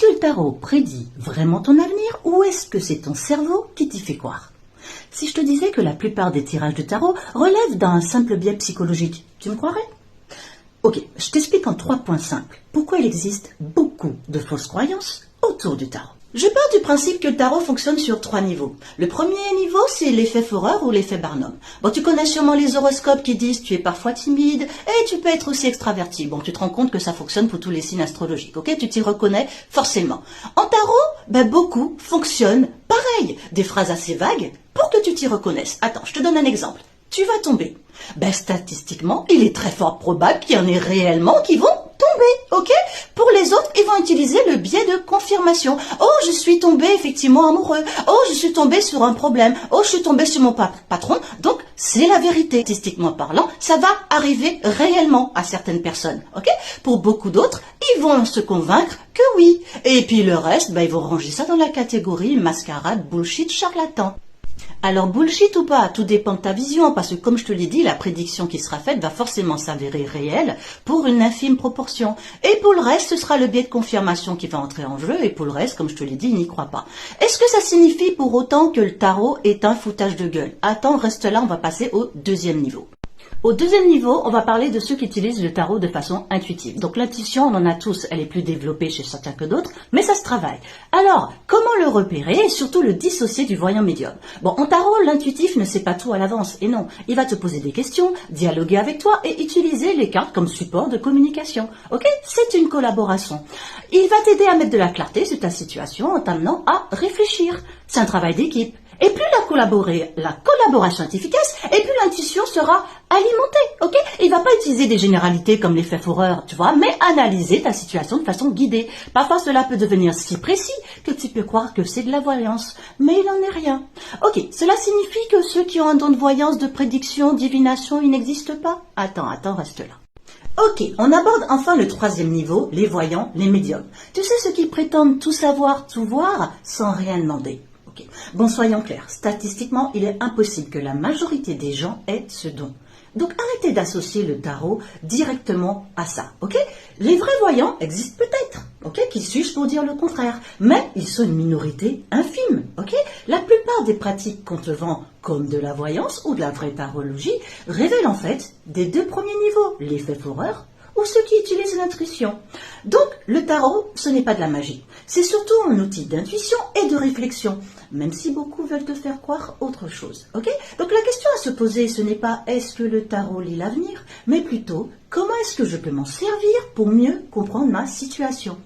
que le tarot prédit vraiment ton avenir ou est-ce que c'est ton cerveau qui t'y fait croire? Si je te disais que la plupart des tirages de tarot relèvent d'un simple biais psychologique, tu me croirais? Ok, je t'explique en 3 points simples pourquoi il existe beaucoup de fausses croyances autour du tarot. Je pars du principe que le tarot fonctionne sur 3 niveaux. Le premier niveau, c'est l'effet Forer ou l'effet Barnum. Bon, tu connais sûrement les horoscopes qui disent tu es parfois timide et tu peux être aussi extraverti. Bon, tu te rends compte que ça fonctionne pour tous les signes astrologiques, ok? Tu t'y reconnais forcément. En tarot, beaucoup fonctionnent pareil. Des phrases assez vagues pour que tu t'y reconnaisses. Attends, je te donne un exemple. Tu vas tomber. Statistiquement, il est très fort probable qu'il y en ait réellement qui vont tomber, ok? Pour les autres, ils vont utiliser le biais de confirmation. Oh, je suis tombé effectivement amoureux. Oh, je suis tombé sur un problème. Oh, je suis tombé sur mon patron. Donc, c'est la vérité. Statistiquement parlant, ça va arriver réellement à certaines personnes, ok? Pour beaucoup d'autres, ils vont se convaincre que oui. Et puis le reste, ils vont ranger ça dans la catégorie mascarade, bullshit, charlatan. Alors bullshit ou pas, tout dépend de ta vision, parce que comme je te l'ai dit, la prédiction qui sera faite va forcément s'avérer réelle pour une infime proportion. Et pour le reste, ce sera le biais de confirmation qui va entrer en jeu, et pour le reste, comme je te l'ai dit, n'y crois pas. Est-ce que ça signifie pour autant que le tarot est un foutage de gueule? Attends, reste là, on va passer au deuxième niveau. Au deuxième niveau, on va parler de ceux qui utilisent le tarot de façon intuitive. Donc l'intuition, on en a tous, elle est plus développée chez certains que d'autres, mais ça se travaille. Alors, comment le repérer et surtout le dissocier du voyant médium? Bon, en tarot, l'intuitif ne sait pas tout à l'avance, et non, il va te poser des questions, dialoguer avec toi et utiliser les cartes comme support de communication. Ok? C'est une collaboration. Il va t'aider à mettre de la clarté sur ta situation en t'amenant à réfléchir. C'est un travail d'équipe. Et plus la collaboration est efficace, et plus l'intuition sera alimentée, ok? Il va pas utiliser des généralités comme l'effet Forer, tu vois, mais analyser ta situation de façon guidée. Parfois, cela peut devenir si précis que tu peux croire que c'est de la voyance, mais il n'en est rien. Ok, cela signifie que ceux qui ont un don de voyance, de prédiction, divination, ils n'existent pas? Attends, reste là. Ok, on aborde enfin le troisième niveau, les voyants, les médiums. Tu sais ceux qui prétendent tout savoir, tout voir, sans rien demander. Okay. Bon, soyons clairs, statistiquement, il est impossible que la majorité des gens aient ce don. Donc arrêtez d'associer le tarot directement à ça, ok? Les vrais voyants existent peut-être, ok? Qui suis-je pour dire le contraire? Mais ils sont une minorité infime, ok? La plupart des pratiques qu'on te vend comme de la voyance ou de la vraie tarologie révèlent en fait des 2 premiers niveaux, l'effet Forer ou ceux qui utilisent l'intuition. Donc, le tarot, ce n'est pas de la magie. C'est surtout un outil d'intuition et de réflexion, même si beaucoup veulent te faire croire autre chose. Ok? Donc, la question à se poser, ce n'est pas est-ce que le tarot lit l'avenir, mais plutôt comment est-ce que je peux m'en servir pour mieux comprendre ma situation.